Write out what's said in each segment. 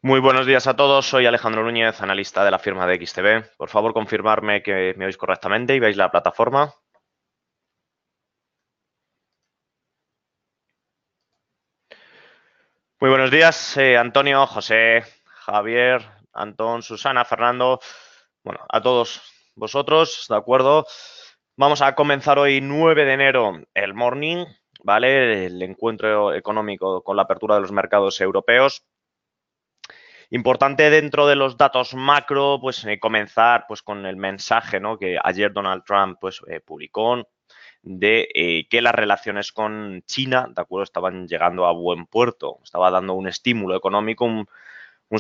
Muy buenos días a todos, soy Alejandro Núñez, analista de la firma de XTB. Por favor, confirmarme que me oís correctamente y veis la plataforma. Muy buenos días, Antonio, José, Javier, Antón, Susana, Fernando, bueno, a todos vosotros, ¿de acuerdo? Vamos a comenzar hoy 9 de enero el morning, ¿vale? El encuentro económico con la apertura de los mercados europeos. Importante dentro de los datos macro, pues comenzar pues con el mensaje, ¿no? Que ayer Donald Trump pues publicó de que las relaciones con China, ¿de acuerdo? Estaban llegando a buen puerto, estaba dando un estímulo económico, un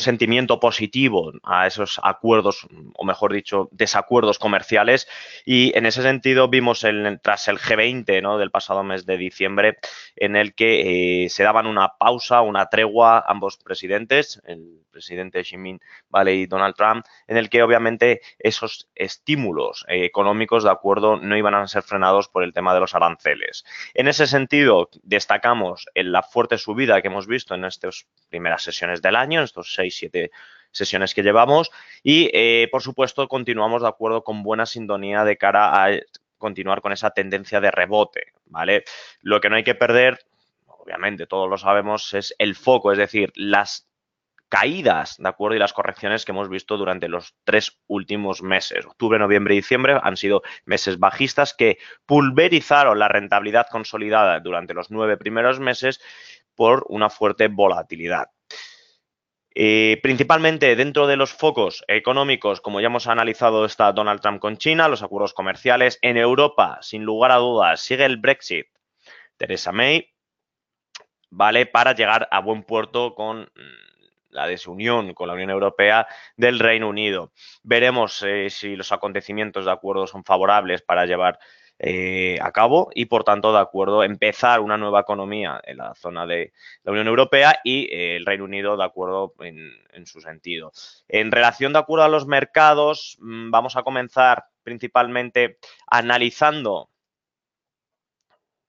sentimiento positivo a esos acuerdos, o mejor dicho, desacuerdos comerciales. Y en ese sentido vimos tras el G20, ¿no? Del pasado mes de diciembre, en el que se daban una pausa, una tregua ambos presidentes, el presidente Xi Jinping, ¿vale? Y Donald Trump, en el que obviamente esos estímulos económicos, de acuerdo, no iban a ser frenados por el tema de los aranceles. En ese sentido, destacamos en la fuerte subida que hemos visto en estas primeras sesiones del año, en estos 6-7 sesiones que llevamos y, por supuesto, continuamos de acuerdo con buena sintonía de cara a continuar con esa tendencia de rebote, ¿vale? Lo que no hay que perder, obviamente todos lo sabemos, es el foco, es decir, las caídas, ¿de acuerdo? Y las correcciones que hemos visto durante los 3 últimos meses. Octubre, noviembre y diciembre han sido meses bajistas que pulverizaron la rentabilidad consolidada durante los 9 primeros meses por una fuerte volatilidad. Principalmente dentro de los focos económicos, como ya hemos analizado, está Donald Trump con China, los acuerdos comerciales. En Europa, sin lugar a dudas, sigue el Brexit, Theresa May, ¿vale? Para llegar a buen puerto con la desunión con la Unión Europea del Reino Unido. Veremos si los acontecimientos de acuerdo son favorables para llevar a cabo y, por tanto, de acuerdo, empezar una nueva economía en la zona de la Unión Europea y el Reino Unido de acuerdo en su sentido. En relación de acuerdo a los mercados, vamos a comenzar principalmente analizando,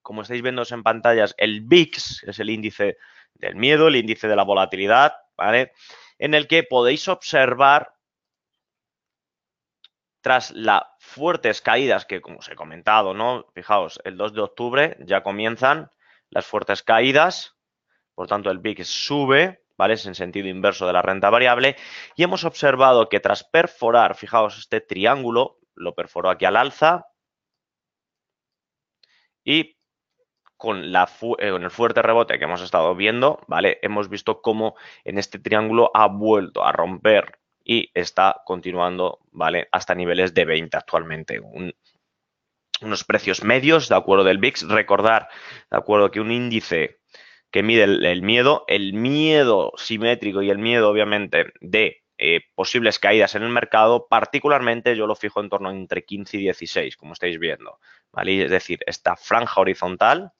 como estáis viendo en pantallas, el VIX, que es el índice del miedo, el índice de la volatilidad, ¿vale? En el que podéis observar, tras las fuertes caídas que, como os he comentado, ¿no? Fijaos, el 2 de octubre ya comienzan las fuertes caídas, por tanto el VIX sube, ¿vale? Es en sentido inverso de la renta variable, y hemos observado que tras perforar, fijaos, este triángulo, lo perforó aquí al alza, y con el fuerte rebote que hemos estado viendo, ¿vale? Hemos visto cómo en este triángulo ha vuelto a romper y está continuando, ¿vale? Hasta niveles de 20 actualmente. Unos precios medios, ¿de acuerdo? Del VIX. Recordar, ¿de acuerdo? Que un índice que mide el miedo simétrico y el miedo, obviamente, de posibles caídas en el mercado, particularmente yo lo fijo en torno a entre 15 y 16, como estáis viendo, ¿vale? Es decir, esta franja horizontal,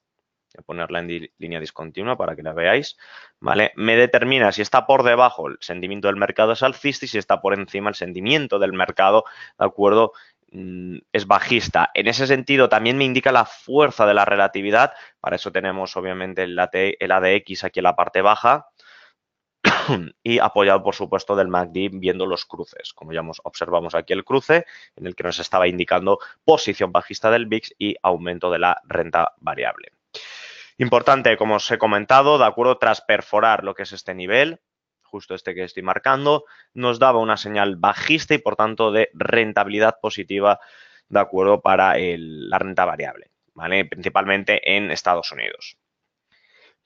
voy a ponerla en línea discontinua para que la veáis, ¿vale? Me determina si está por debajo el sentimiento del mercado es alcista y si está por encima el sentimiento del mercado, ¿de acuerdo? Es bajista. En ese sentido, también me indica la fuerza de la relatividad. Para eso tenemos, obviamente, el ADX aquí en la parte baja y apoyado, por supuesto, del MACD viendo los cruces. Como ya observamos aquí el cruce en el que nos estaba indicando posición bajista del VIX y aumento de la renta variable. Importante, como os he comentado, de acuerdo, tras perforar lo que es este nivel, justo este que estoy marcando, nos daba una señal bajista y, por tanto, de rentabilidad positiva, de acuerdo, para la renta variable, ¿vale? Principalmente en Estados Unidos.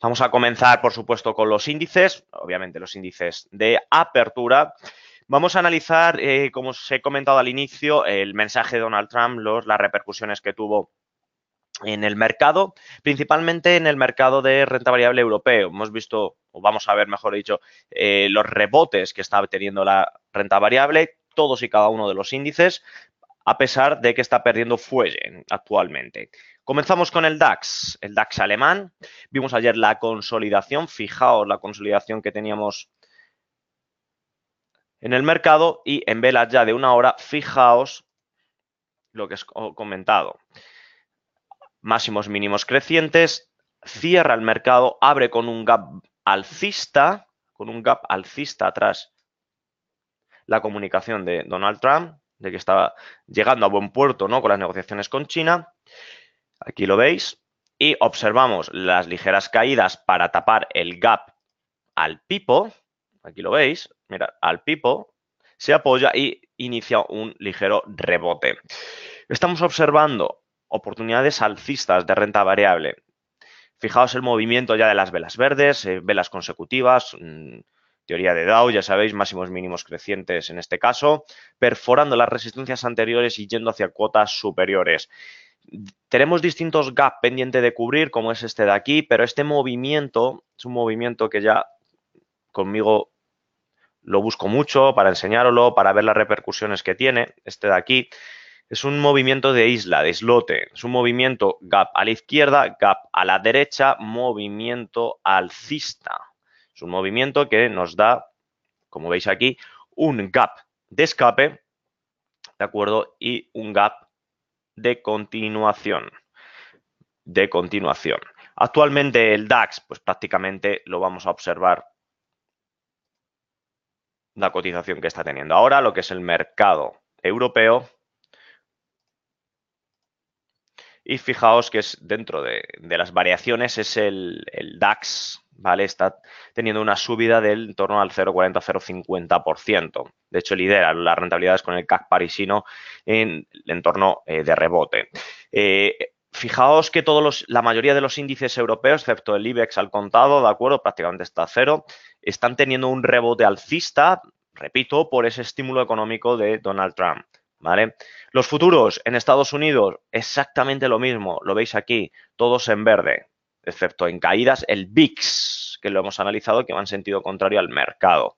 Vamos a comenzar, por supuesto, con los índices, obviamente los índices de apertura. Vamos a analizar, como os he comentado al inicio, el mensaje de Donald Trump, las repercusiones que tuvo en el mercado, principalmente en el mercado de renta variable europeo. Hemos visto, o vamos a ver, mejor dicho, los rebotes que está teniendo la renta variable, todos y cada uno de los índices, a pesar de que está perdiendo fuelle actualmente. Comenzamos con el DAX alemán. Vimos ayer la consolidación, fijaos la consolidación que teníamos en el mercado y en velas ya de una hora, fijaos lo que os he comentado. Máximos mínimos crecientes, cierra el mercado, abre con un gap alcista, con un gap alcista atrás la comunicación de Donald Trump, de que estaba llegando a buen puerto, ¿no?, con las negociaciones con China. Aquí lo veis. Y observamos las ligeras caídas para tapar el gap al pipo. Aquí lo veis. Mira, al pipo se apoya y inicia un ligero rebote. Estamos observando oportunidades alcistas de renta variable. Fijaos el movimiento ya de las velas verdes, velas consecutivas, teoría de Dow, ya sabéis, máximos mínimos crecientes en este caso, perforando las resistencias anteriores y yendo hacia cuotas superiores. Tenemos distintos gaps pendientes de cubrir, como es este de aquí, pero este movimiento es un movimiento que ya conmigo lo busco mucho para enseñároslo, para ver las repercusiones que tiene. Este de aquí es un movimiento de isla, de islote. Es un movimiento gap a la izquierda, gap a la derecha, movimiento alcista. Es un movimiento que nos da, como veis aquí, un gap de escape, ¿de acuerdo? Y un gap de continuación. Actualmente el DAX, pues prácticamente lo vamos a observar la cotización que está teniendo ahora, lo que es el mercado europeo. Y fijaos que es dentro de las variaciones es el DAX, ¿vale? Está teniendo una subida del en torno al 0,40-0,50%. De hecho, lidera las rentabilidades con el CAC parisino en el entorno de rebote. Fijaos que la mayoría de los índices europeos, excepto el IBEX al contado, ¿de acuerdo? Prácticamente está a cero, están teniendo un rebote alcista, repito, por ese estímulo económico de Donald Trump, ¿vale? Los futuros en Estados Unidos, exactamente lo mismo, lo veis aquí, todos en verde, excepto en caídas el VIX, que lo hemos analizado, que va en sentido contrario al mercado.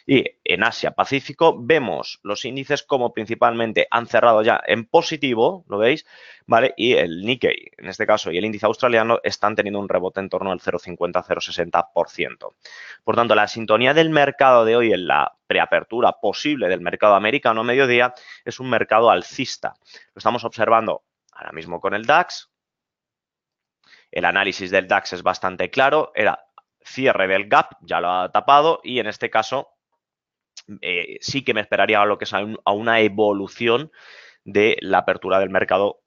Y en Asia-Pacífico vemos los índices como principalmente han cerrado ya en positivo, ¿lo veis? ¿Vale? Y el Nikkei, en este caso, y el índice australiano están teniendo un rebote en torno al 0,50-0,60%. Por tanto, la sintonía del mercado de hoy en la preapertura posible del mercado americano a mediodía es un mercado alcista. Lo estamos observando ahora mismo con el DAX. El análisis del DAX es bastante claro. Era cierre del gap, ya lo ha tapado, y en este caso sí que me esperaría a lo que es a una evolución de la apertura del mercado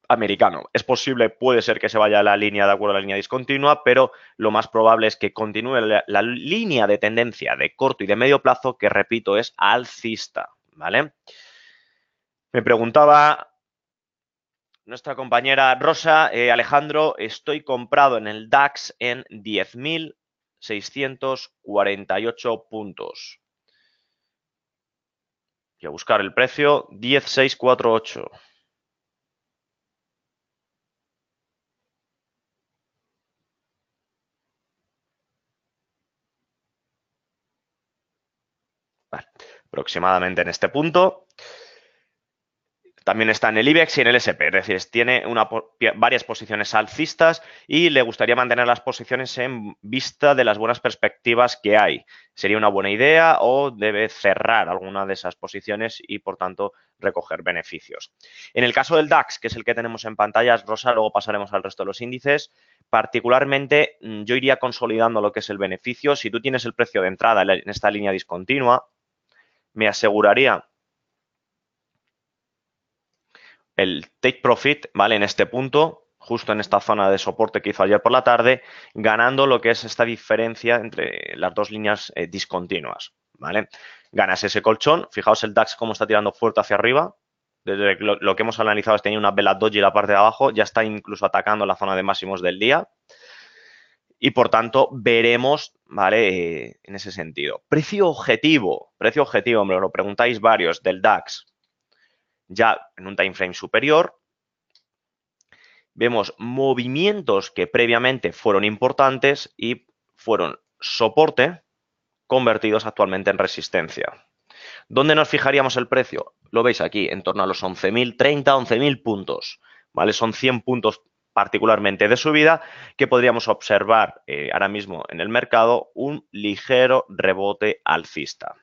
americano. Es posible, puede ser que se vaya a la línea de acuerdo a la línea discontinua, pero lo más probable es que continúe la línea de tendencia de corto y de medio plazo, que repito, es alcista, ¿vale? Me preguntaba nuestra compañera Rosa, Alejandro, estoy comprado en el DAX en 10.648 puntos. Voy a buscar el precio, 10.648. Vale, aproximadamente en este punto. También está en el IBEX y en el SP, es decir, tiene varias posiciones alcistas y le gustaría mantener las posiciones en vista de las buenas perspectivas que hay. ¿Sería una buena idea o debe cerrar alguna de esas posiciones y, por tanto, recoger beneficios? En el caso del DAX, que es el que tenemos en pantallas, Rosa, luego pasaremos al resto de los índices, particularmente yo iría consolidando lo que es el beneficio. Si tú tienes el precio de entrada en esta línea discontinua, me aseguraría el take profit, ¿vale? En este punto, justo en esta zona de soporte que hizo ayer por la tarde, ganando lo que es esta diferencia entre las dos líneas discontinuas, ¿vale? Ganas ese colchón. Fijaos el DAX cómo está tirando fuerte hacia arriba. Desde lo que hemos analizado es que tenía una vela doji en la parte de abajo, ya está incluso atacando la zona de máximos del día. Y por tanto, veremos, ¿vale? En ese sentido. Precio objetivo, me lo preguntáis varios, del DAX. Ya en un time frame superior, vemos movimientos que previamente fueron importantes y fueron soporte convertidos actualmente en resistencia. ¿Dónde nos fijaríamos el precio? Lo veis aquí, en torno a los 11.030, 11.000 puntos, ¿vale? Son 100 puntos particularmente de subida que podríamos observar ahora mismo en el mercado un ligero rebote alcista.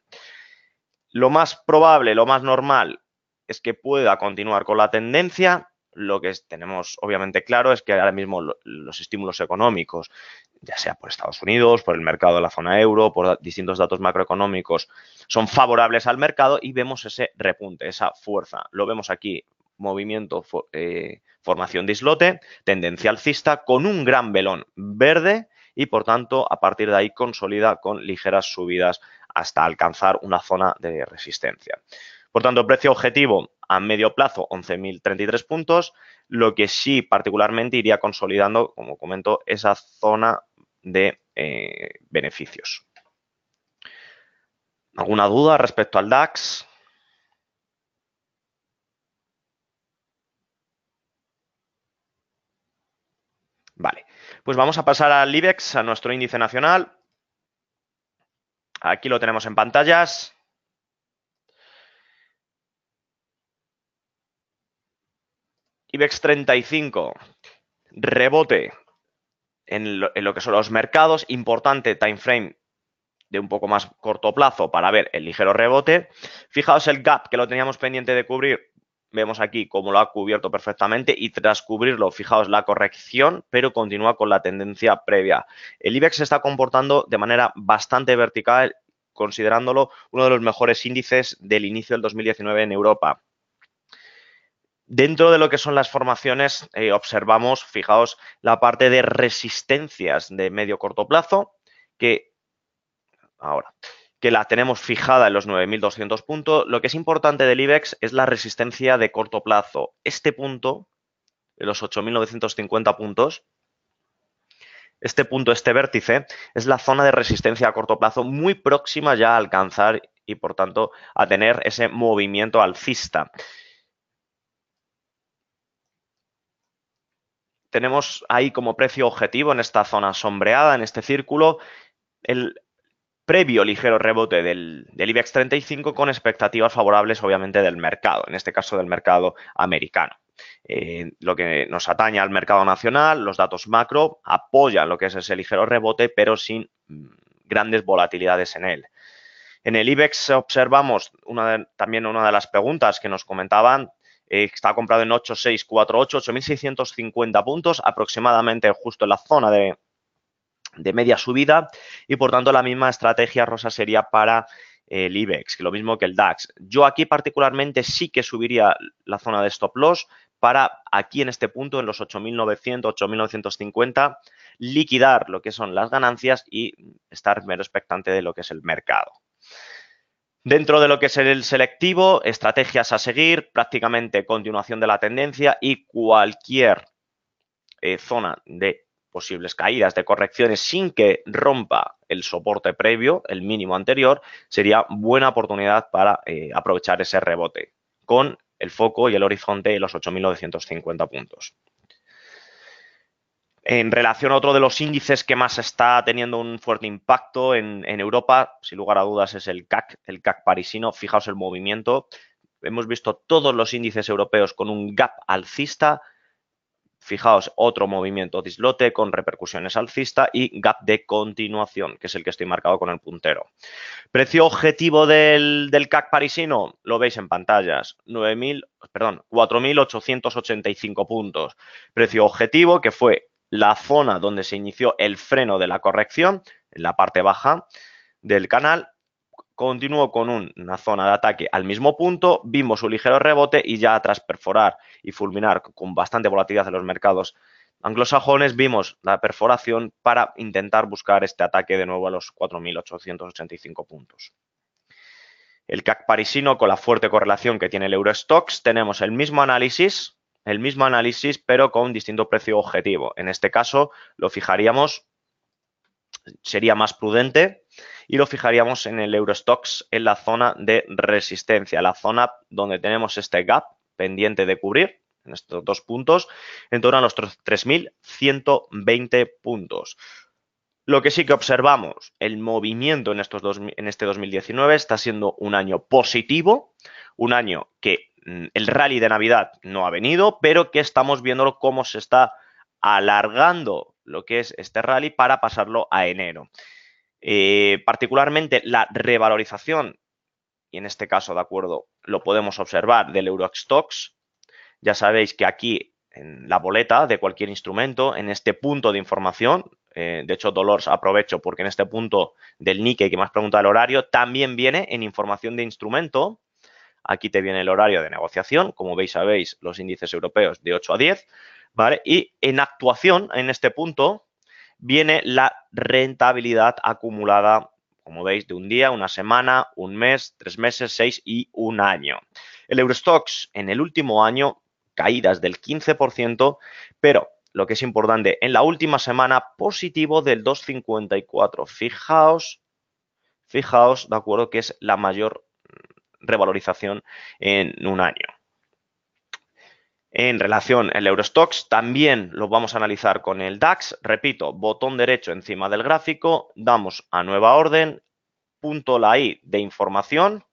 Lo más probable, lo más normal es que pueda continuar con la tendencia. Lo que tenemos obviamente claro es que ahora mismo los estímulos económicos ya sea por Estados Unidos, por el mercado de la zona euro, por distintos datos macroeconómicos, son favorables al mercado y vemos ese repunte, esa fuerza. Lo vemos aquí, movimiento, formación de islote, tendencia alcista con un gran velón verde y, por tanto, a partir de ahí consolida con ligeras subidas hasta alcanzar una zona de resistencia. Por tanto, precio objetivo a medio plazo, 11.033 puntos, lo que sí particularmente iría consolidando, como comento, esa zona de beneficios. ¿Alguna duda respecto al DAX? Vale, pues vamos a pasar al IBEX, a nuestro índice nacional. Aquí lo tenemos en pantallas. IBEX 35, rebote en lo que son los mercados, importante time frame de un poco más corto plazo para ver el ligero rebote. Fijaos el gap que lo teníamos pendiente de cubrir, vemos aquí cómo lo ha cubierto perfectamente y tras cubrirlo, fijaos la corrección, pero continúa con la tendencia previa. El IBEX se está comportando de manera bastante vertical, considerándolo uno de los mejores índices del inicio del 2019 en Europa. Dentro de lo que son las formaciones, observamos, fijaos, la parte de resistencias de medio-corto plazo, que ahora, que la tenemos fijada en los 9.200 puntos. Lo que es importante del IBEX es la resistencia de corto plazo. Este punto, de los 8.950 puntos, este vértice, es la zona de resistencia a corto plazo muy próxima ya a alcanzar y, por tanto, a tener ese movimiento alcista. Tenemos ahí como precio objetivo en esta zona sombreada, en este círculo, el previo ligero rebote del IBEX 35 con expectativas favorables, obviamente, del mercado, en este caso del mercado americano. Lo que nos atañe al mercado nacional, los datos macro apoyan lo que es ese ligero rebote, pero sin grandes volatilidades en él. En el IBEX observamos también una de las preguntas que nos comentaban. Está comprado en 8.648, 8.650 puntos, aproximadamente justo en la zona de media subida y, por tanto, la misma estrategia, Rosa, sería para el IBEX, que lo mismo que el DAX. Yo aquí particularmente sí que subiría la zona de stop loss para aquí en este punto, en los 8.900, 8.950, liquidar lo que son las ganancias y estar mero expectante de lo que es el mercado. Dentro de lo que es el selectivo, estrategias a seguir, prácticamente continuación de la tendencia y cualquier zona de posibles caídas, de correcciones sin que rompa el soporte previo, el mínimo anterior, sería buena oportunidad para aprovechar ese rebote con el foco y el horizonte de los 8.950 puntos. En relación a otro de los índices que más está teniendo un fuerte impacto en Europa, sin lugar a dudas, es el CAC parisino. Fijaos el movimiento. Hemos visto todos los índices europeos con un gap alcista. Fijaos, otro movimiento de islote con repercusiones alcista y gap de continuación, que es el que estoy marcado con el puntero. Precio objetivo del CAC parisino, lo veis en pantallas, 4.885 puntos. Precio objetivo, que fue la zona donde se inició el freno de la corrección, en la parte baja del canal, continuó con una zona de ataque al mismo punto, vimos un ligero rebote y ya tras perforar y fulminar con bastante volatilidad en los mercados anglosajones, vimos la perforación para intentar buscar este ataque de nuevo a los 4.885 puntos. El CAC parisino, con la fuerte correlación que tiene el Eurostoxx, tenemos el mismo análisis, pero con distinto precio objetivo. En este caso lo fijaríamos, sería más prudente, y lo fijaríamos en el Eurostoxx en la zona de resistencia, la zona donde tenemos este gap pendiente de cubrir, en estos dos puntos, en torno a los 3.120 puntos. Lo que sí que observamos, el movimiento en este 2019 está siendo un año positivo, un año que el rally de Navidad no ha venido, pero que estamos viendo cómo se está alargando lo que es este rally para pasarlo a enero. Particularmente la revalorización, y en este caso, de acuerdo, lo podemos observar del Eurostoxx. Ya sabéis que aquí en la boleta de cualquier instrumento, en este punto de información, de hecho, Dolores, aprovecho porque en este punto del Nikkei que me has preguntado el horario, también viene en información de instrumento. Aquí te viene el horario de negociación, como veis, sabéis, los índices europeos de 8 a 10, ¿vale? Y en actuación, en este punto, viene la rentabilidad acumulada, como veis, de un día, una semana, un mes, 3 meses, 6 y un año. El Eurostoxx en el último año, caídas del 15%, pero lo que es importante, en la última semana, positivo del 2,54. Fijaos, de acuerdo, que es la mayor revalorización en un año. En relación al Eurostoxx, también lo vamos a analizar con el DAX. Repito, botón derecho encima del gráfico, damos a nueva orden, punto la I de información,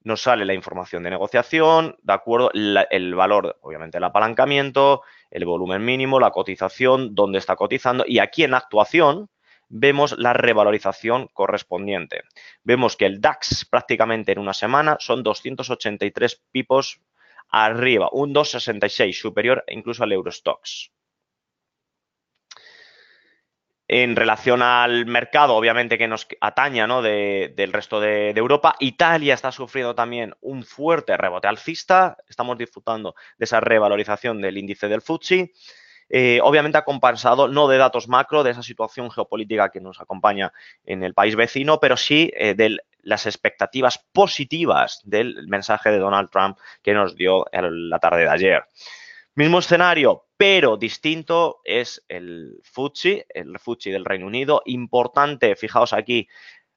nos sale la información de negociación, de acuerdo, el valor, obviamente el apalancamiento, el volumen mínimo, la cotización, dónde está cotizando y aquí en actuación vemos la revalorización correspondiente. Vemos que el DAX prácticamente en una semana son 283 pipos arriba, un 2,66 superior incluso al Eurostoxx. En relación al mercado, obviamente que nos ataña, ¿no? del resto de Europa, Italia está sufriendo también un fuerte rebote alcista. Estamos disfrutando de esa revalorización del índice del FTSE. Obviamente ha compensado, no de datos macro, de esa situación geopolítica que nos acompaña en el país vecino, pero sí de las expectativas positivas del mensaje de Donald Trump que nos dio la tarde de ayer. Mismo escenario, pero distinto, es el FTSE del Reino Unido. Importante, fijaos aquí,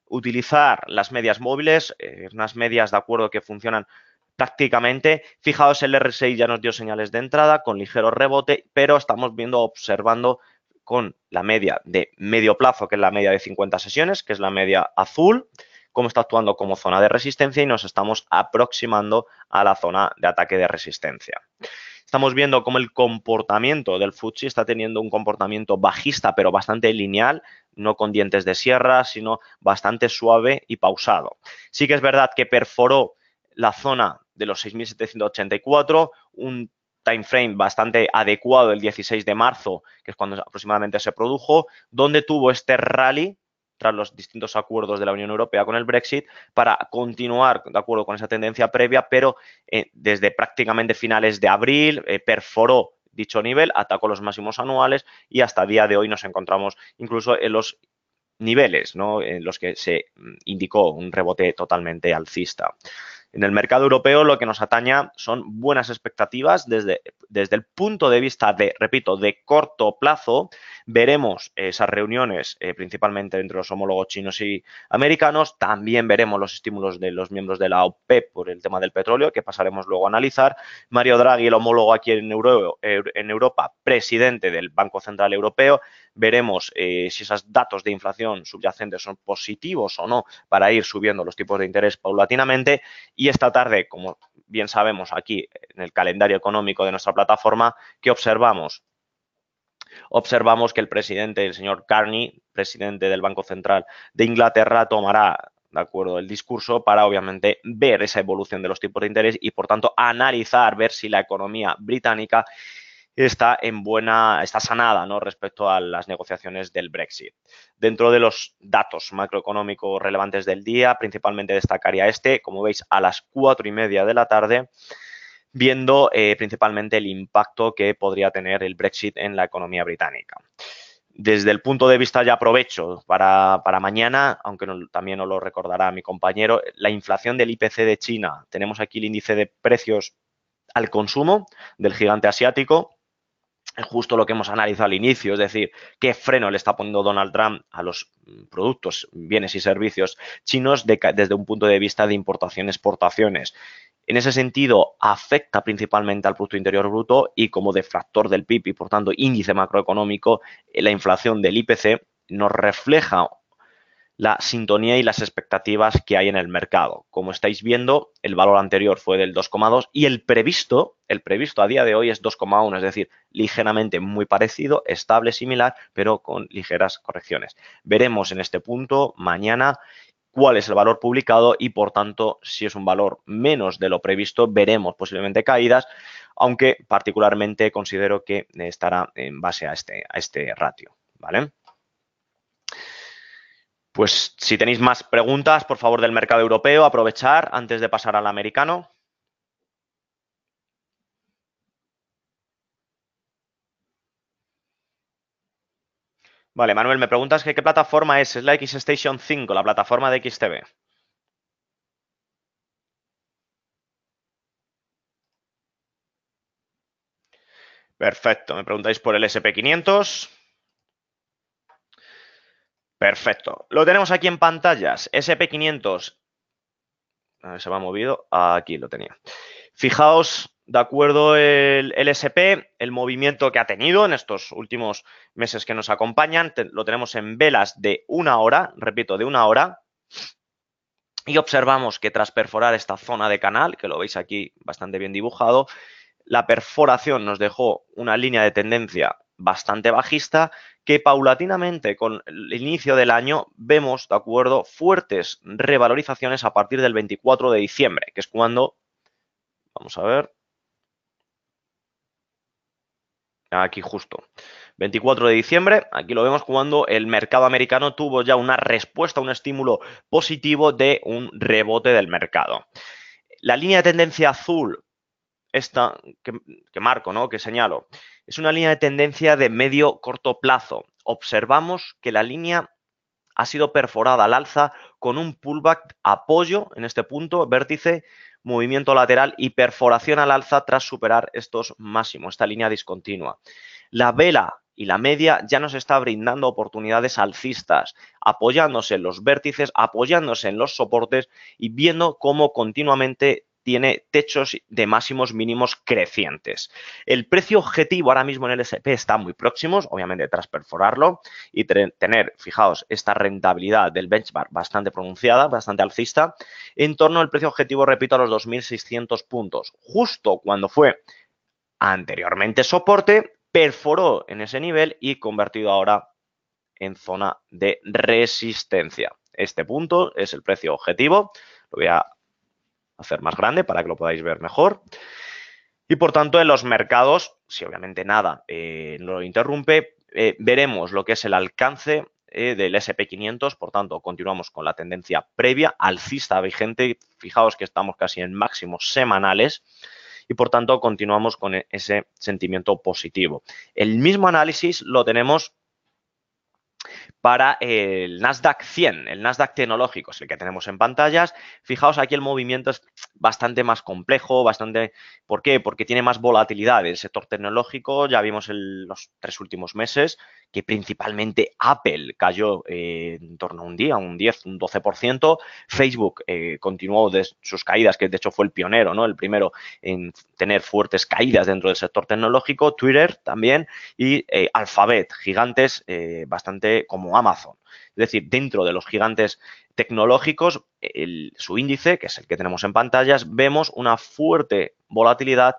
utilizar las medias móviles, unas medias de acuerdo que funcionan prácticamente. Fijaos, el RSI ya nos dio señales de entrada con ligero rebote, pero estamos observando con la media de medio plazo, que es la media de 50 sesiones, que es la media azul, cómo está actuando como zona de resistencia y nos estamos aproximando a la zona de ataque de resistencia. Estamos viendo cómo el comportamiento del FTSE está teniendo un comportamiento bajista, pero bastante lineal, no con dientes de sierra, sino bastante suave y pausado. Sí que es verdad que perforó la zona de los 6.784, un time frame bastante adecuado el 16 de marzo, que es cuando aproximadamente se produjo, donde tuvo este rally tras los distintos acuerdos de la Unión Europea con el Brexit, para continuar de acuerdo con esa tendencia previa, pero desde prácticamente finales de abril perforó dicho nivel, atacó los máximos anuales y hasta el día de hoy nos encontramos incluso en los niveles, ¿no? En los que se indicó un rebote totalmente alcista. En el mercado europeo lo que nos ataña son buenas expectativas desde el punto de vista de, repito, de corto plazo. Veremos esas reuniones principalmente entre los homólogos chinos y americanos. También veremos los estímulos de los miembros de la OPEP por el tema del petróleo, que pasaremos luego a analizar. Mario Draghi, el homólogo aquí en Europa, presidente del Banco Central Europeo. Veremos si esos datos de inflación subyacentes son positivos o no para ir subiendo los tipos de interés paulatinamente. Y esta tarde, como bien sabemos aquí en el calendario económico de nuestra plataforma, ¿qué observamos? Observamos que el presidente, el señor Carney, presidente del Banco Central de Inglaterra, tomará de acuerdo el discurso para obviamente ver esa evolución de los tipos de interés y por tanto analizar, ver si la economía británica está sanada, ¿no? Respecto a las negociaciones del Brexit. Dentro de los datos macroeconómicos relevantes del día, principalmente destacaría como veis, a las 4:30 de la tarde, viendo principalmente el impacto que podría tener el Brexit en la economía británica. Desde el punto de vista, ya aprovecho para mañana, aunque también os lo recordará mi compañero, la inflación del IPC de China. Tenemos aquí el índice de precios al consumo del gigante asiático. Es justo lo que hemos analizado al inicio, es decir, qué freno le está poniendo Donald Trump a los productos, bienes y servicios chinos desde un punto de vista de importación-exportaciones. En ese sentido, afecta principalmente al Producto Interior Bruto y como defractor del PIB y, por tanto, índice macroeconómico, la inflación del IPC nos refleja la sintonía y las expectativas que hay en el mercado. Como estáis viendo, el valor anterior fue del 2,2 y el previsto a día de hoy es 2,1, es decir, ligeramente muy parecido, estable, similar, pero con ligeras correcciones. Veremos en este punto mañana cuál es el valor publicado y, por tanto, si es un valor menos de lo previsto, veremos posiblemente caídas, aunque particularmente considero que estará en base a este ratio, ¿vale? Pues si tenéis más preguntas, por favor, del mercado europeo, aprovechar antes de pasar al americano. Vale, Manuel, me preguntas que qué plataforma es. Es la XStation 5, la plataforma de XTB. Perfecto, me preguntáis por el SP500. Perfecto, lo tenemos aquí en pantallas. SP500. A ver, se me ha movido. Aquí lo tenía. Fijaos, de acuerdo, el SP, el movimiento que ha tenido en estos últimos meses que nos acompañan, lo tenemos en velas de 1 hora, repito, de 1 hora. Y observamos que tras perforar esta zona de canal, que lo veis aquí bastante bien dibujado, la perforación nos dejó una línea de tendencia bastante bajista que paulatinamente con el inicio del año vemos, de acuerdo, fuertes revalorizaciones a partir del 24 de diciembre, que es cuando, vamos a ver, aquí justo, 24 de diciembre, aquí lo vemos cuando el mercado americano tuvo ya una respuesta, un estímulo positivo de un rebote del mercado. La línea de tendencia azul, esta que marco, ¿no? Que señalo, es una línea de tendencia de medio corto plazo. Observamos que la línea ha sido perforada al alza con un pullback apoyo en este punto, vértice, movimiento lateral y perforación al alza tras superar estos máximos, esta línea discontinua. La vela y la media ya nos está brindando oportunidades alcistas, apoyándose en los vértices, apoyándose en los soportes y viendo cómo continuamente tiene techos de máximos mínimos crecientes. El precio objetivo ahora mismo en el SP está muy próximos, obviamente tras perforarlo y tener, fijaos, esta rentabilidad del benchmark bastante pronunciada, bastante alcista, en torno al precio objetivo, repito, a los 2.600 puntos, justo cuando fue anteriormente soporte, perforó en ese nivel y convertido ahora en zona de resistencia. Este punto es el precio objetivo. Lo voy a hacer más grande para que lo podáis ver mejor. Y por tanto, en los mercados, si obviamente nada lo interrumpe, veremos lo que es el alcance del SP500. Por tanto, continuamos con la tendencia previa alcista vigente. Fijaos que estamos casi en máximos semanales y por tanto continuamos con ese sentimiento positivo. El mismo análisis lo tenemos para el Nasdaq 100, el Nasdaq tecnológico, es el que tenemos en pantallas. Fijaos, aquí el movimiento es bastante más complejo, bastante... ¿Por qué? Porque tiene más volatilidad. El sector tecnológico, ya vimos en los 3 últimos meses, que principalmente Apple cayó en torno a un día, un 10, un 12%. Facebook continuó de sus caídas, que de hecho fue el pionero, ¿no? El primero en tener fuertes caídas dentro del sector tecnológico. Twitter también y Alphabet, gigantes bastante como Amazon. Es decir, dentro de los gigantes tecnológicos, su índice, que es el que tenemos en pantallas, vemos una fuerte volatilidad.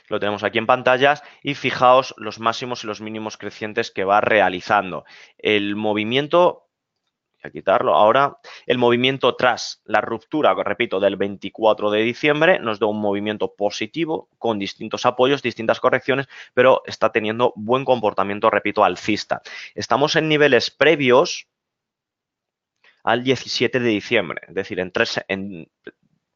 Lo tenemos aquí en pantallas y fijaos los máximos y los mínimos crecientes que va realizando. El movimiento... Voy a quitarlo ahora. El movimiento tras la ruptura, repito, del 24 de diciembre nos da un movimiento positivo con distintos apoyos, distintas correcciones, pero está teniendo buen comportamiento, repito, alcista. Estamos en niveles previos al 17 de diciembre, es decir, en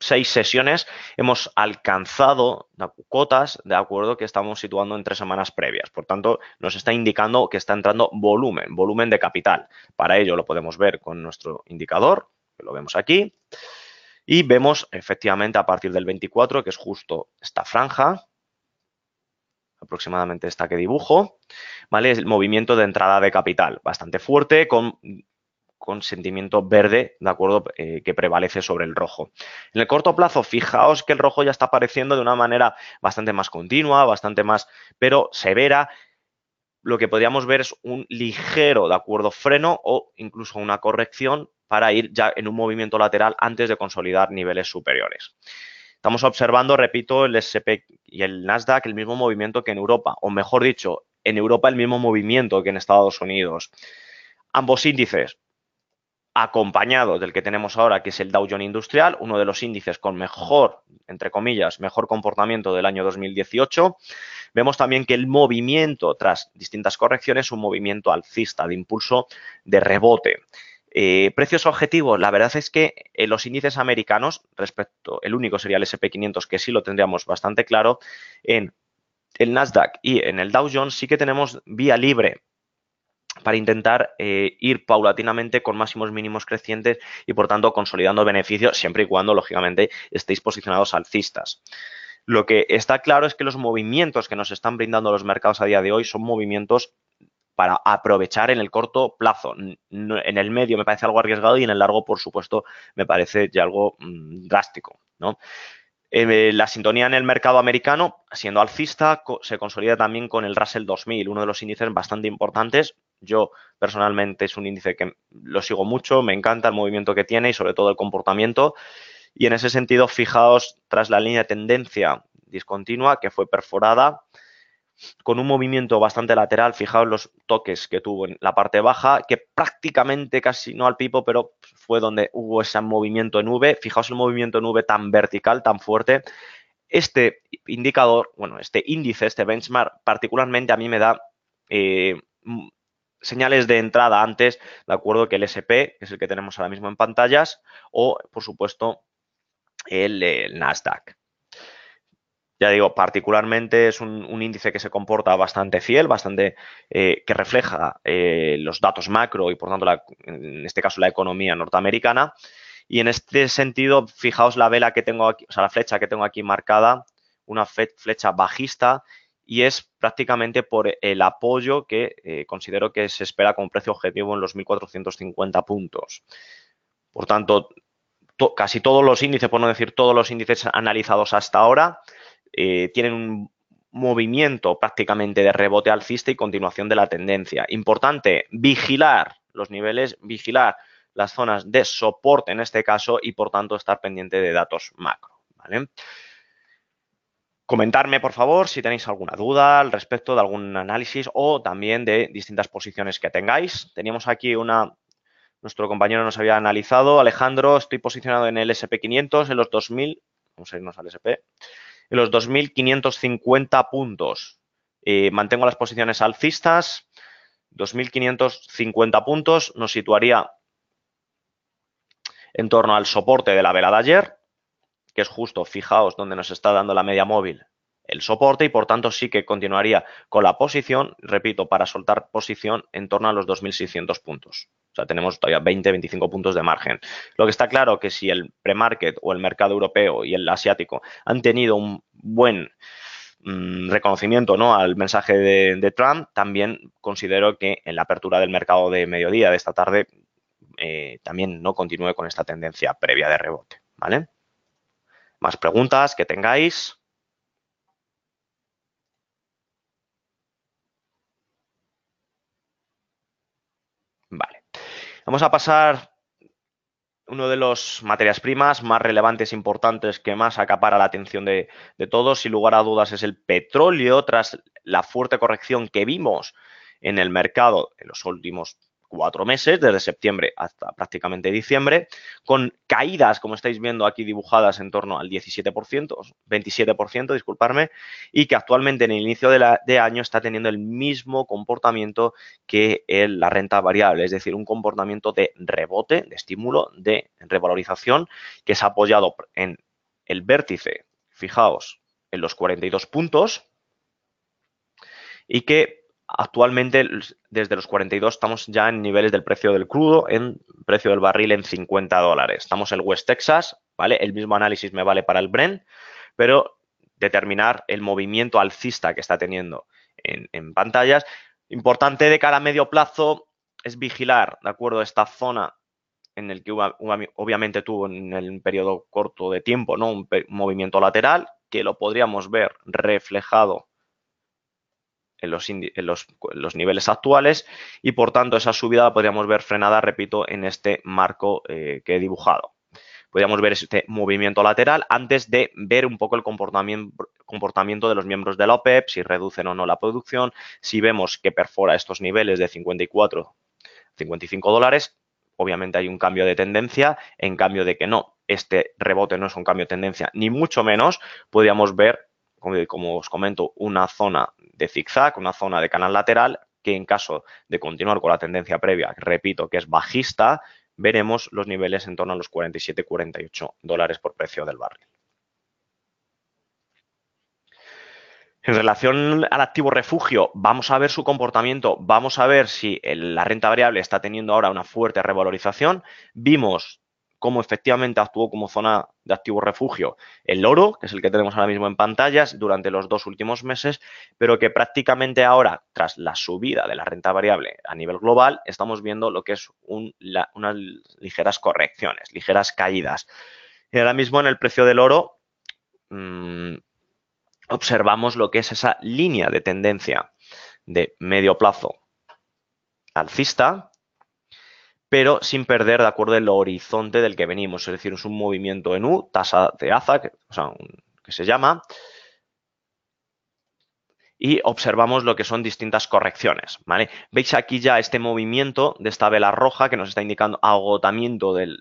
6 sesiones hemos alcanzado cotas, de acuerdo, que estamos situando en 3 semanas previas. Por tanto, nos está indicando que está entrando volumen de capital. Para ello lo podemos ver con nuestro indicador, que lo vemos aquí, y vemos efectivamente a partir del 24, que es justo esta franja, aproximadamente esta que dibujo, ¿vale? Es el movimiento de entrada de capital, bastante fuerte, con sentimiento verde, ¿de acuerdo? Que prevalece sobre el rojo. En el corto plazo, fijaos que el rojo ya está apareciendo de una manera bastante más continua, bastante más, pero severa. Lo que podríamos ver es un ligero, ¿de acuerdo? Freno o incluso una corrección para ir ya en un movimiento lateral antes de consolidar niveles superiores. Estamos observando, repito, el S&P y el Nasdaq, el mismo movimiento que en Europa, o mejor dicho, en Europa el mismo movimiento que en Estados Unidos. Ambos índices acompañado del que tenemos ahora, que es el Dow Jones Industrial, uno de los índices con mejor, entre comillas, mejor comportamiento del año 2018, Vemos también que el movimiento tras distintas correcciones es un movimiento alcista de impulso de rebote. Precios objetivos, la verdad es que los índices americanos, el único sería el SP500, que sí lo tendríamos bastante claro, en el Nasdaq y en el Dow Jones sí que tenemos vía libre para intentar ir paulatinamente con máximos mínimos crecientes y, por tanto, consolidando beneficios siempre y cuando, lógicamente, estéis posicionados alcistas. Lo que está claro es que los movimientos que nos están brindando los mercados a día de hoy son movimientos para aprovechar en el corto plazo. En el medio me parece algo arriesgado y en el largo, por supuesto, me parece ya algo drástico, ¿no? La sintonía en el mercado americano, siendo alcista, se consolida también con el Russell 2000, uno de los índices bastante importantes. Yo, personalmente, es un índice que lo sigo mucho, me encanta el movimiento que tiene y, sobre todo, el comportamiento. Y en ese sentido, fijaos, tras la línea de tendencia discontinua que fue perforada, con un movimiento bastante lateral, fijaos los toques que tuvo en la parte baja, que prácticamente casi no al pipo, pero fue donde hubo ese movimiento en V. Fijaos el movimiento en V tan vertical, tan fuerte. Este indicador, bueno, este índice, este benchmark, particularmente a mí me da señales de entrada antes, de acuerdo, que el SP, que es el que tenemos ahora mismo en pantallas, o, por supuesto, el Nasdaq. Ya digo, particularmente es un índice que se comporta bastante fiel, bastante que refleja los datos macro y, por tanto, en este caso, la economía norteamericana. Y en este sentido, fijaos la vela que tengo aquí, o sea, la flecha que tengo aquí marcada, una flecha bajista, y es prácticamente por el apoyo que considero que se espera como precio objetivo en los 1.450 puntos. Por tanto, casi todos los índices, por no decir todos los índices analizados hasta ahora, tienen un movimiento prácticamente de rebote alcista y continuación de la tendencia. Importante, vigilar los niveles, vigilar las zonas de soporte en este caso y, por tanto, estar pendiente de datos macro, ¿vale? Comentarme, por favor, si tenéis alguna duda al respecto de algún análisis o también de distintas posiciones que tengáis. Teníamos aquí nuestro compañero nos había analizado. Alejandro, estoy posicionado en el SP500 en los 2000, vamos a irnos al SP, en los 2.550 puntos. Mantengo las posiciones alcistas. 2.550 puntos nos situaría en torno al soporte de la vela de ayer, que es justo, fijaos, donde nos está dando la media móvil el soporte y, por tanto, sí que continuaría con la posición, repito, para soltar posición en torno a los 2.600 puntos. O sea, tenemos todavía 20-25 puntos de margen. Lo que está claro que si el pre-market o el mercado europeo y el asiático han tenido un buen reconocimiento, ¿no?, al mensaje de Trump, también considero que en la apertura del mercado de mediodía de esta tarde también no continúe con esta tendencia previa de rebote, ¿vale? Más preguntas que tengáis. Vale. Vamos a pasar uno de los materias primas más relevantes, importantes, que más acapara la atención de todos, sin lugar a dudas, es el petróleo, tras la fuerte corrección que vimos en el mercado en los últimos 4 meses, desde septiembre hasta prácticamente diciembre, con caídas, como estáis viendo aquí dibujadas, en torno al 17%, 27%, disculparme, y que actualmente en el inicio de año está teniendo el mismo comportamiento que la renta variable, es decir, un comportamiento de rebote, de estímulo, de revalorización, que se ha apoyado en el vértice, fijaos, en los 42 puntos, y que actualmente desde los 42 estamos ya en niveles del precio del crudo, en precio del barril en $50. Estamos en West Texas, ¿vale? El mismo análisis me vale para el Brent, pero determinar el movimiento alcista que está teniendo en pantallas. Importante de cara a medio plazo es vigilar, ¿de acuerdo?, esta zona en el que obviamente tuvo en el periodo corto de tiempo, ¿no?, un movimiento lateral, que lo podríamos ver reflejado en los niveles actuales y, por tanto, esa subida la podríamos ver frenada, repito, en este marco que he dibujado. Podríamos ver este movimiento lateral antes de ver un poco el comportamiento de los miembros de la OPEP, si reducen o no la producción, si vemos que perfora estos niveles de 54, 55 dólares, obviamente hay un cambio de tendencia. En cambio de que no, este rebote no es un cambio de tendencia, ni mucho menos, podríamos ver como os comento, una zona de zigzag, una zona de canal lateral, que en caso de continuar con la tendencia previa, repito, que es bajista, veremos los niveles en torno a los 47-48 dólares por precio del barril. En relación al activo refugio, vamos a ver su comportamiento, vamos a ver si la renta variable está teniendo ahora una fuerte revalorización. Vimos cómo efectivamente actuó como zona de activo refugio el oro, que es el que tenemos ahora mismo en pantallas, durante los 2 últimos meses, pero que prácticamente ahora, tras la subida de la renta variable a nivel global, estamos viendo lo que es unas ligeras correcciones, ligeras caídas. Y ahora mismo en el precio del oro observamos lo que es esa línea de tendencia de medio plazo alcista, pero sin perder de acuerdo el horizonte del que venimos, es decir, es un movimiento en U, tasa de AZA, que se llama, y observamos lo que son distintas correcciones, ¿vale? Veis aquí ya este movimiento de esta vela roja que nos está indicando agotamiento de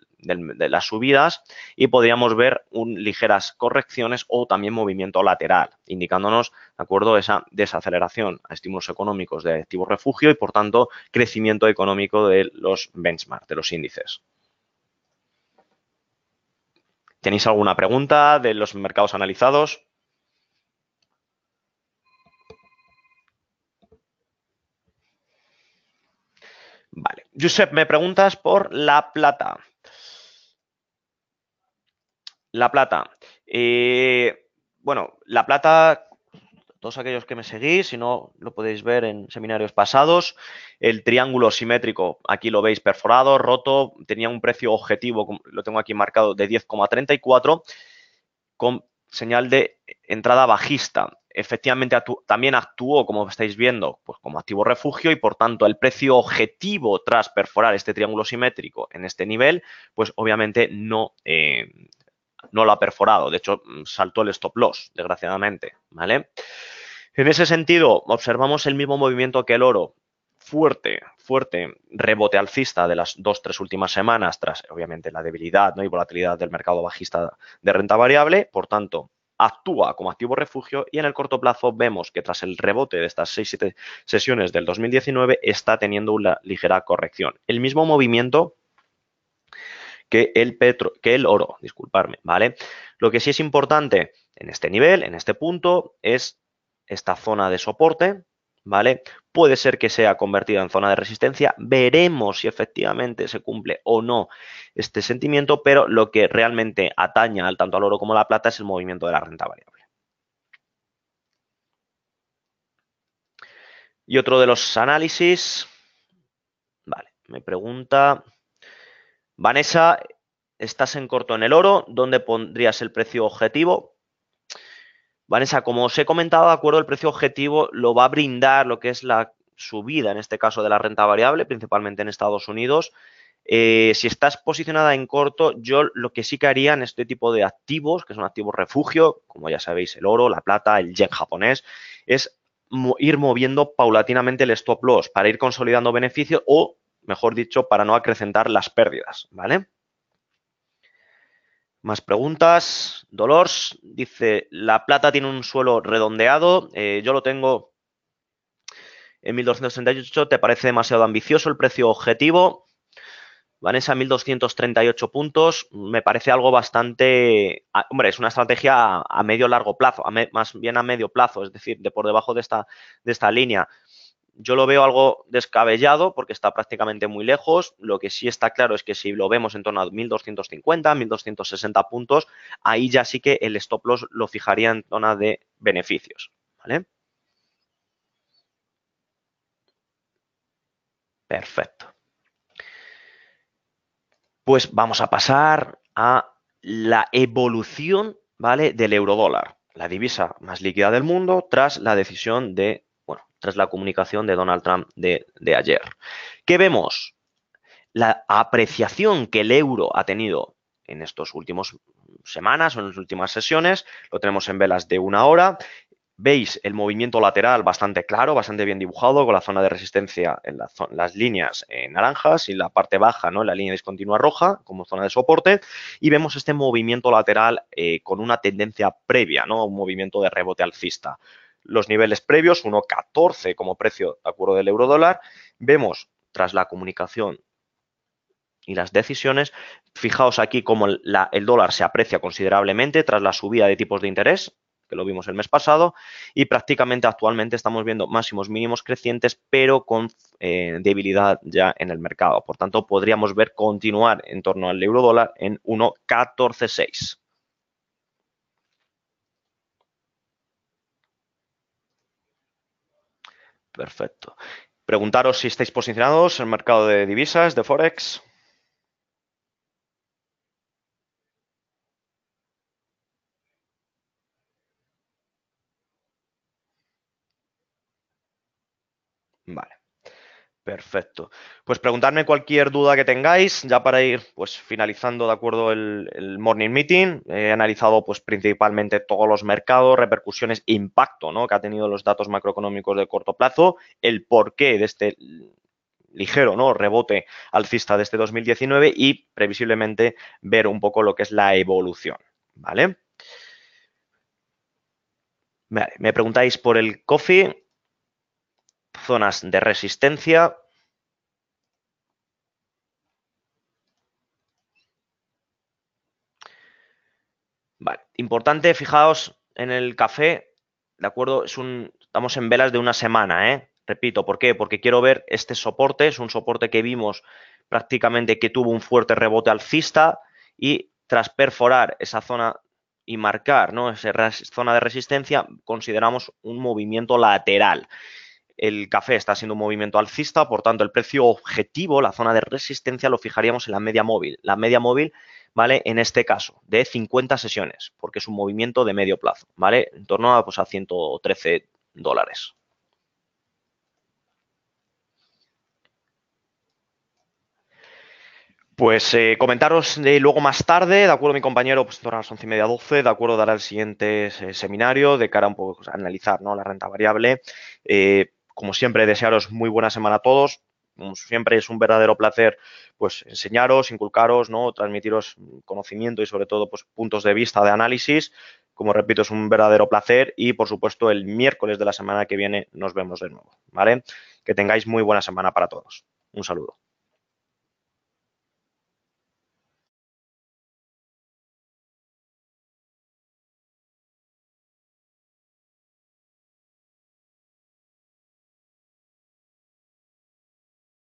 las subidas y podríamos ver ligeras correcciones o también movimiento lateral, indicándonos, ¿de acuerdo?, esa desaceleración a estímulos económicos de activo refugio y, por tanto, crecimiento económico de los benchmark, de los índices. ¿Tenéis alguna pregunta de los mercados analizados? Vale. Josep, me preguntas por la plata. La plata. Bueno, la plata, todos aquellos que me seguís, si no lo podéis ver en seminarios pasados, el triángulo simétrico, aquí lo veis perforado, roto, tenía un precio objetivo, lo tengo aquí marcado, de 10,34 con señal de entrada bajista. Efectivamente, también actuó, como estáis viendo, pues como activo refugio y, por tanto, el precio objetivo tras perforar este triángulo simétrico en este nivel, pues obviamente no lo ha perforado. De hecho, saltó el stop loss, desgraciadamente, ¿vale? En ese sentido, observamos el mismo movimiento que el oro. Fuerte rebote alcista de las 2-3 últimas semanas tras, obviamente, la debilidad, ¿no?, y volatilidad del mercado bajista de renta variable. Por tanto, actúa como activo refugio y en el corto plazo vemos que tras el rebote de estas 6-7 sesiones del 2019 está teniendo una ligera corrección. El mismo movimiento que el oro, disculparme, ¿vale? Lo que sí es importante en este nivel, en este punto, es esta zona de soporte, ¿vale? Puede ser que sea convertida en zona de resistencia, veremos si efectivamente se cumple o no este sentimiento, pero lo que realmente ataña tanto al oro como a la plata es el movimiento de la renta variable. Y otro de los análisis, vale, me pregunta Vanessa, estás en corto en el oro, ¿dónde pondrías el precio objetivo? Vanessa, como os he comentado, de acuerdo, el precio objetivo lo va a brindar lo que es la subida, en este caso de la renta variable, principalmente en Estados Unidos. Si estás posicionada en corto, yo lo que sí que haría en este tipo de activos, que son activos refugio, como ya sabéis, el oro, la plata, el yen japonés, es ir moviendo paulatinamente el stop loss para ir consolidando beneficios o, mejor dicho, para no acrecentar las pérdidas, ¿vale? Más preguntas. Dolors dice, la plata tiene un suelo redondeado, yo lo tengo en 1238, ¿te parece demasiado ambicioso el precio objetivo? Vanessa, 1238 puntos, me parece algo bastante, hombre, es una estrategia a medio largo plazo, más bien a medio plazo, es decir, de por debajo de esta línea. Yo lo veo algo descabellado porque está prácticamente muy lejos. Lo que sí está claro es que si lo vemos en torno a 1250, 1260 puntos, ahí ya sí que el stop loss lo fijaría en zona de beneficios, ¿vale? Perfecto. Pues vamos a pasar a la evolución, ¿vale?, del eurodólar, la divisa más líquida del mundo tras la decisión tras la comunicación de Donald Trump de ayer. ¿Qué vemos? La apreciación que el euro ha tenido en estos últimos semanas o en las últimas sesiones, lo tenemos en velas de 1 hora. Veis el movimiento lateral bastante claro, bastante bien dibujado, con la zona de resistencia en las líneas naranjas y la parte baja, ¿no? En la línea discontinua roja como zona de soporte. Y vemos este movimiento lateral con una tendencia previa, ¿no? Un movimiento de rebote alcista. Los niveles previos, 1,14 como precio de acuerdo del euro dólar. Vemos, tras la comunicación y las decisiones, fijaos aquí cómo el dólar se aprecia considerablemente tras la subida de tipos de interés, que lo vimos el mes pasado, y prácticamente actualmente estamos viendo máximos mínimos crecientes, pero con debilidad ya en el mercado. Por tanto, podríamos ver continuar en torno al euro dólar en 1,146. Perfecto. Preguntaros si estáis posicionados en el mercado de divisas, de Forex. Vale. Perfecto. Pues preguntadme cualquier duda que tengáis, ya para ir pues finalizando de acuerdo el morning meeting. He analizado pues principalmente todos los mercados, repercusiones, impacto, ¿no? Que ha tenido los datos macroeconómicos de corto plazo, el porqué de este ligero, ¿no? Rebote alcista de este 2019 y previsiblemente ver un poco lo que es la evolución, ¿vale? Vale, me preguntáis por el coffee, zonas de resistencia. Vale, importante, fijaos en el café, ¿de acuerdo? Estamos en velas de una semana, ¿eh? Repito, ¿por qué? Porque quiero ver este soporte, es un soporte que vimos prácticamente que tuvo un fuerte rebote alcista y tras perforar esa zona y marcar, ¿no? Esa zona de resistencia, consideramos un movimiento lateral. El café está siendo un movimiento alcista, por tanto, el precio objetivo, la zona de resistencia, lo fijaríamos en la media móvil. La media móvil, ¿vale? En este caso, de 50 sesiones, porque es un movimiento de medio plazo, ¿vale? En torno a, pues, a 113 dólares. Pues comentaros luego más tarde, de acuerdo, mi compañero, pues a las 11:30, 12, de acuerdo, dará el siguiente seminario de cara a un poco pues, a analizar, ¿no? La renta variable. Como siempre, desearos muy buena semana a todos. Como siempre, es un verdadero placer pues enseñaros, inculcaros, ¿no? Transmitiros conocimiento y sobre todo pues, puntos de vista de análisis. Como repito, es un verdadero placer y por supuesto el miércoles de la semana que viene nos vemos de nuevo, ¿vale? Que tengáis muy buena semana para todos. Un saludo.